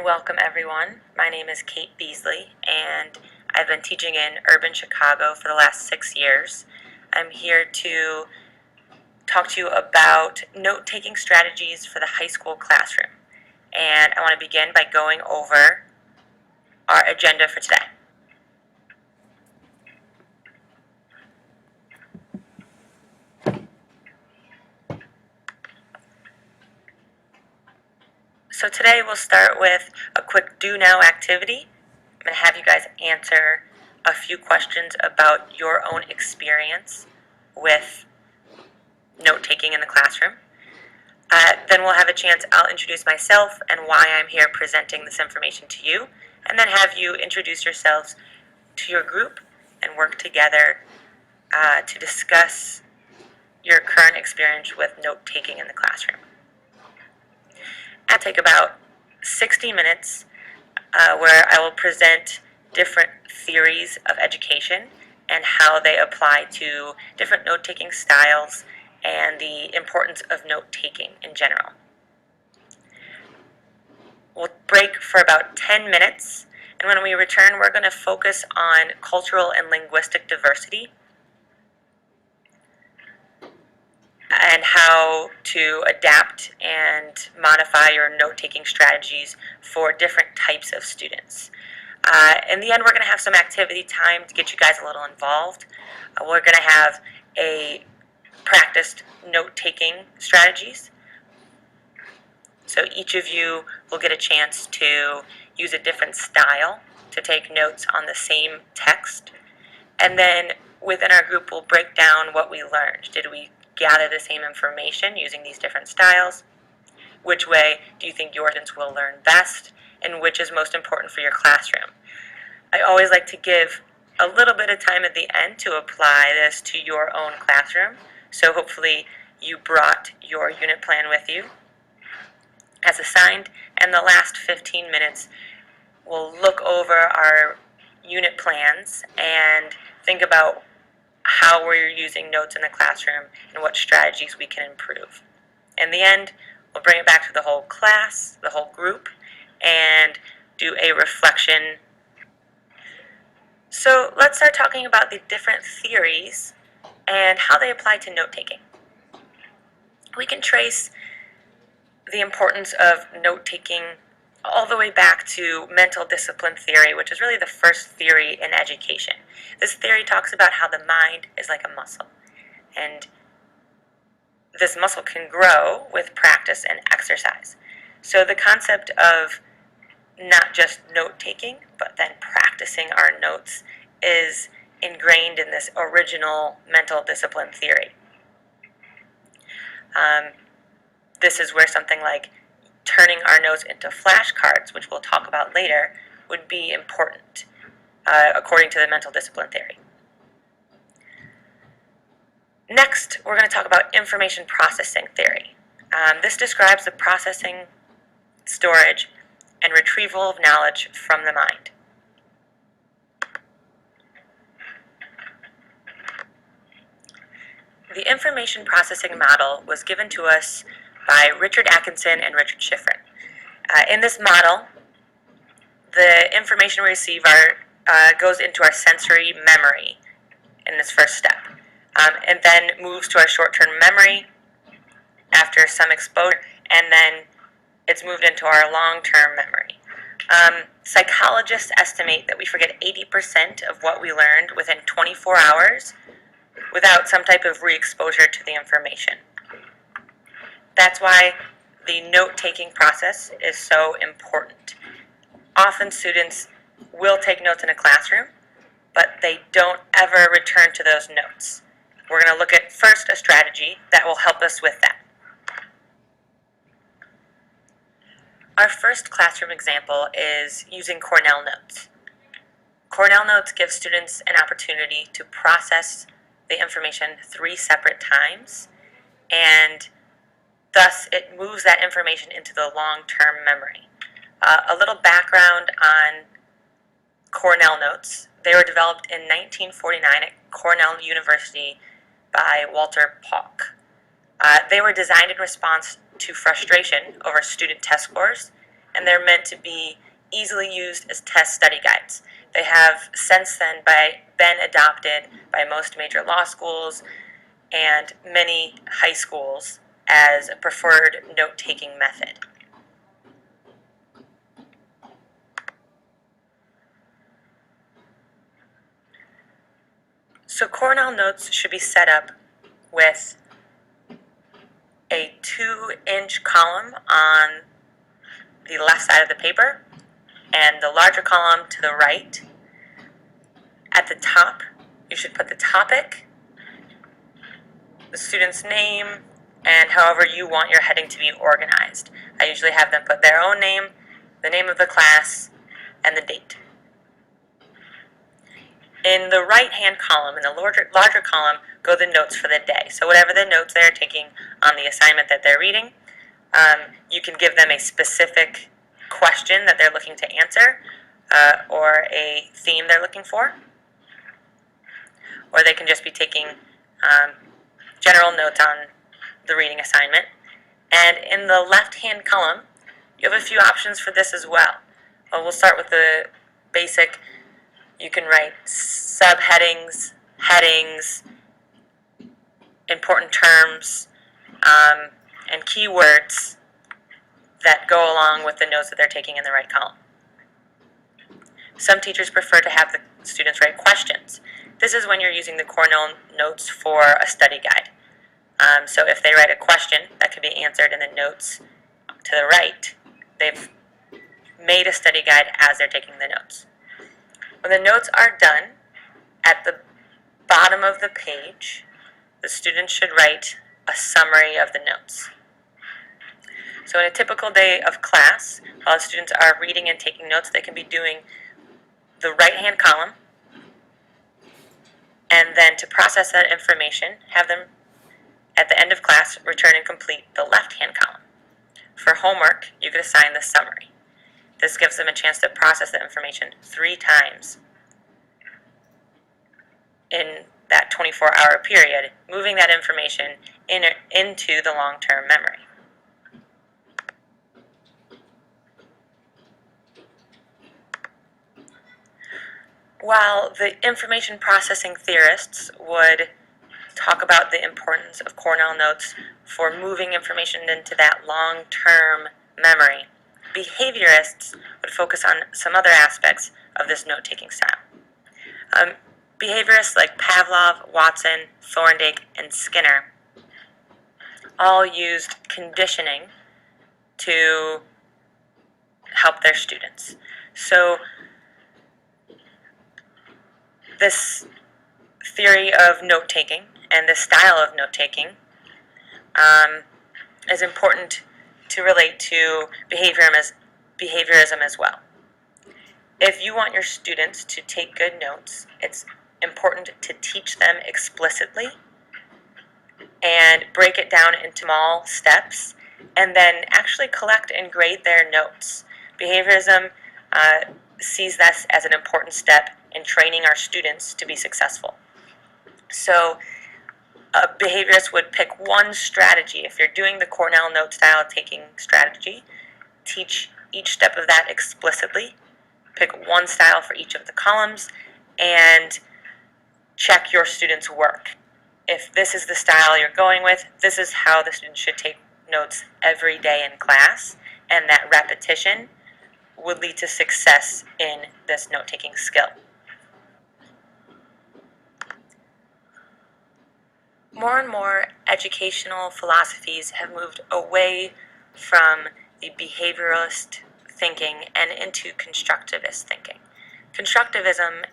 welcome everyone. My name is Kate Beasley, and I've been teaching in urban Chicago for the last 6 years. I'm here to talk to you about note-taking strategies for the high school classroom. And I want to begin by going over our agenda for today. So today we'll start with a quick do now activity. I'm going to have you guys answer a few questions about your own experience with note-taking in the classroom. Then we'll have a chance, I'll introduce myself and why I'm here presenting this information to you, and then have you introduce yourselves to your group and work together to discuss your current experience with note-taking in the classroom. I'll take about 60 minutes where I will present different theories of education and how they apply to different note-taking styles and the importance of note-taking in general. We'll break for about 10 minutes, and when we return, we're going to focus on cultural and linguistic diversity and how to adapt and modify your note-taking strategies for different types of students. In the end, we're going to have some activity time to get you guys a little involved. We're going to have a practiced note-taking strategies. So each of you will get a chance to use a different style to take notes on the same text. And then within our group, we'll break down what we learned. Did we gather the same information using these different styles? Which way do you think your students will learn best? And which is most important for your classroom? I always like to give a little bit of time at the end to apply this to your own classroom. So hopefully you brought your unit plan with you as assigned, and the last 15 minutes we'll look over our unit plans and think about how we're using notes in the classroom and what strategies we can improve. In the end, we'll bring it back to the whole class, the whole group, and do a reflection. So let's start talking about the different theories and how they apply to note-taking. We can trace the importance of note-taking all the way back to mental discipline theory, which is really the first theory in education. This theory talks about how the mind is like a muscle, and this muscle can grow with practice and exercise. So the concept of not just note-taking, but then practicing our notes is ingrained in this original mental discipline theory. This is where something like turning our notes into flashcards, which we'll talk about later, would be important, according to the mental discipline theory. Next, we're going to talk about information processing theory. This describes the processing, storage, and retrieval of knowledge from the mind. The information processing model was given to us by Richard Atkinson and Richard Schifrin. In this model, the information we receive goes into our sensory memory in this first step, and then moves to our short-term memory after some exposure, and then it's moved into our long-term memory. Psychologists estimate that we forget 80% of what we learned within 24 hours without some type of re-exposure to the information. That's why the note-taking process is so important. Often students will take notes in a classroom, but they don't ever return to those notes. We're going to look at first a strategy that will help us with that. Our first classroom example is using Cornell Notes. Cornell Notes gives students an opportunity to process the information 3 separate times, and thus it moves that information into the long-term memory. A little background on Cornell Notes. They were developed in 1949 at Cornell University by Walter Pauck. They were designed in response to frustration over student test scores and they're meant to be easily used as test study guides. They have since then been adopted by most major law schools and many high schools as a preferred note-taking method. So Cornell Notes should be set up with a 2-inch column on the left side of the paper and the larger column to the right. At the top, you should put the topic, the student's name, and however you want your heading to be organized. I usually have them put their own name, the name of the class, and the date. In the right-hand column, in the larger column, go the notes for the day. So whatever the notes they're taking on the assignment that they're reading, you can give them a specific question that they're looking to answer or a theme they're looking for. Or they can just be taking general notes on the reading assignment. And in the left-hand column, you have a few options for this as well. We'll start with the basic. You can write subheadings, headings, important terms, and keywords that go along with the notes that they're taking in the right column. Some teachers prefer to have the students write questions. This is when you're using the Cornell Notes for a study guide. So if they write a question that could be answered in the notes to the right, they've made a study guide as they're taking the notes. When the notes are done, at the bottom of the page, the student should write a summary of the notes. So in a typical day of class, while the students are reading and taking notes, they can be doing the right-hand column, and then to process that information, have them, at the end of class, return and complete the left-hand column. For homework, you could assign the summary. This gives them a chance to process the information 3 times in that 24-hour period, moving that information into the long-term memory. While the information processing theorists would talk about the importance of Cornell Notes for moving information into that long-term memory, behaviorists would focus on some other aspects of this note-taking style. Behaviorists like Pavlov, Watson, Thorndike, and Skinner all used conditioning to help their students. So this theory of note-taking and this style of note-taking is important to relate to behaviorism as well. If you want your students to take good notes, it's important to teach them explicitly and break it down into small steps and then actually collect and grade their notes. Behaviorism sees this as an important step in training our students to be successful. So a behaviorist would pick one strategy. If you're doing the Cornell Note style taking strategy, teach each step of that explicitly, pick one style for each of the columns, and check your students' work. If this is the style you're going with, this is how the student should take notes every day in class, and that repetition would lead to success in this note-taking skill. More and more educational philosophies have moved away from the behavioralist thinking and into constructivist thinking. Constructivism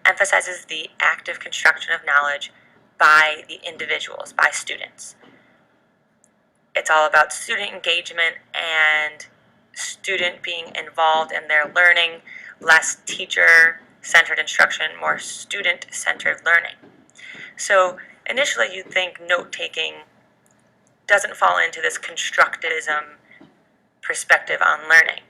emphasizes the active construction of knowledge by the individuals, by students. It's all about student engagement and student being involved in their learning, less teacher-centered instruction, more student-centered learning. So initially you'd think note-taking doesn't fall into this constructivism perspective on learning.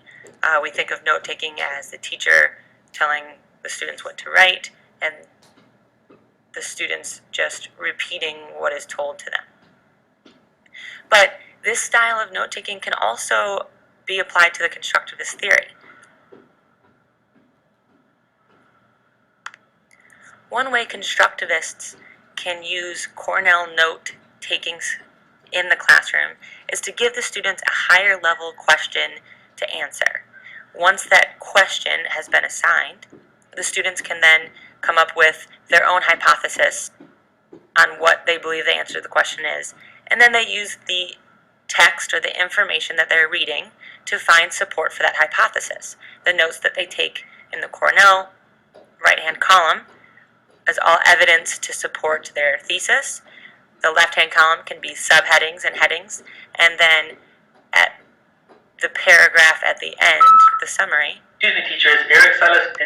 We think of note-taking as the teacher telling the students what to write and the students just repeating what is told to them. But this style of note-taking can also be applied to the constructivist theory. One way constructivists can use Cornell note-taking in the classroom is to give the students a higher level question to answer. Once that question has been assigned, the students can then come up with their own hypothesis on what they believe the answer to the question is, and then they use the text or the information that they're reading to find support for that hypothesis. The notes that they take in the Cornell right-hand column is all evidence to support their thesis. The left-hand column can be subheadings and headings, and then at the paragraph at the end, the summary. Excuse me, teachers. Eric Silas.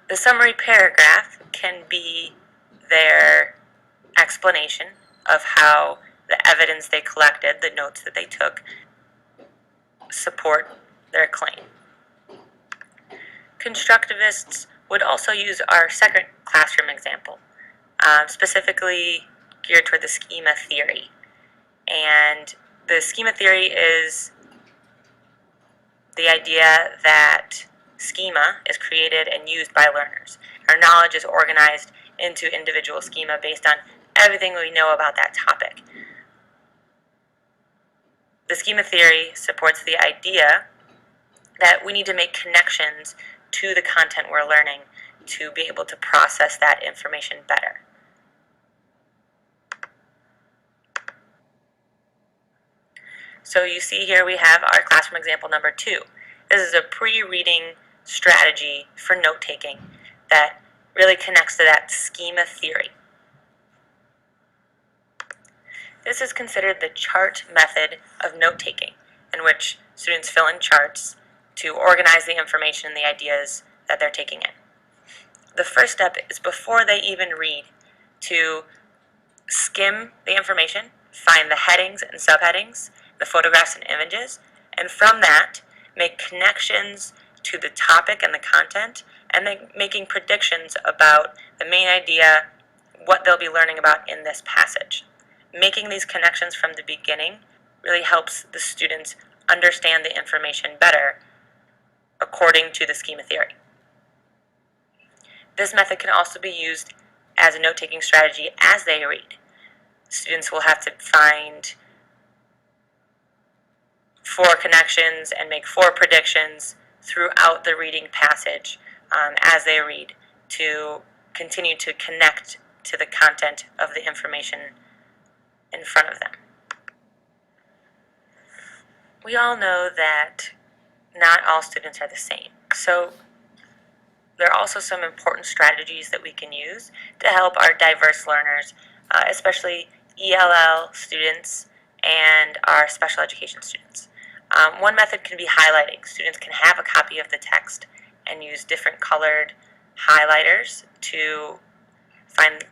The summary paragraph can be their explanation of how the evidence they collected, the notes that they took, support their claim. Constructivists would also use our second classroom example, specifically geared toward the schema theory. And the schema theory is the idea that schema is created and used by learners. Our knowledge is organized into individual schema based on everything we know about that topic. The schema theory supports the idea that we need to make connections to the content we're learning to be able to process that information better. So you see here we have our classroom example number 2. This is a pre-reading strategy for note-taking that really connects to that schema theory. This is considered the chart method of note-taking, in which students fill in charts to organize the information and the ideas that they're taking in. The first step is, before they even read, to skim the information, find the headings and subheadings, the photographs and images, and from that, make connections to the topic and the content, and then making predictions about the main idea, what they'll be learning about in this passage. Making these connections from the beginning really helps the students understand the information better according to the schema theory. This method can also be used as a note-taking strategy as they read. Students will have to find 4 connections and make 4 predictions throughout the reading passage as they read to continue to connect to the content of the information in front of them. We all know that not all students are the same, so there are also some important strategies that we can use to help our diverse learners, especially ELL students and our special education students. One method can be highlighting. Students can have a copy of the text and use different colored highlighters to find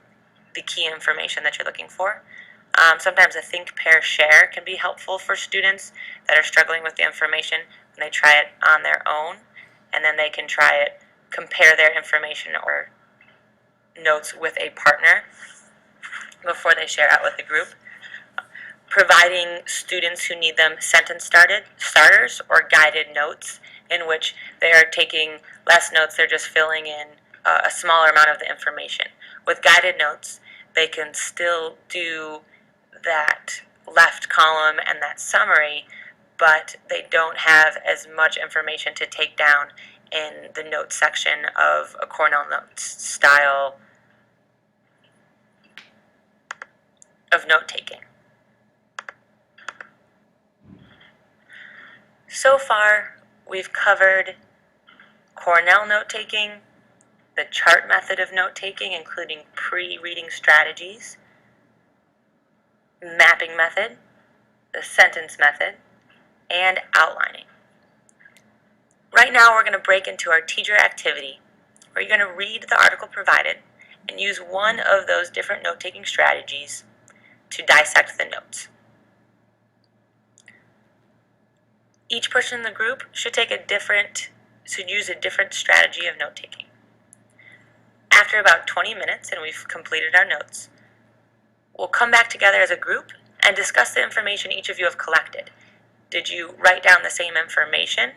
the key information that you're looking for. Sometimes a think, pair, share can be helpful for students that are struggling with the information when they try it on their own, and then they can try it, compare their information or notes with a partner before they share out with the group. Providing students who need them sentence starters or guided notes, in which they are taking less notes, they're just filling in a smaller amount of the information. With guided notes, they can still do that left column and that summary, but they don't have as much information to take down in the notes section of a Cornell Notes style of note-taking. So far, we've covered Cornell note-taking, the chart method of note-taking, including pre-reading strategies, mapping method, the sentence method, and outlining. Right now, we're going to break into our teacher activity, where you're going to read the article provided and use one of those different note-taking strategies to dissect the notes. Each person in the group should use a different strategy of note-taking. After about 20 minutes and we've completed our notes, we'll come back together as a group and discuss the information each of you have collected. Did you write down the same information?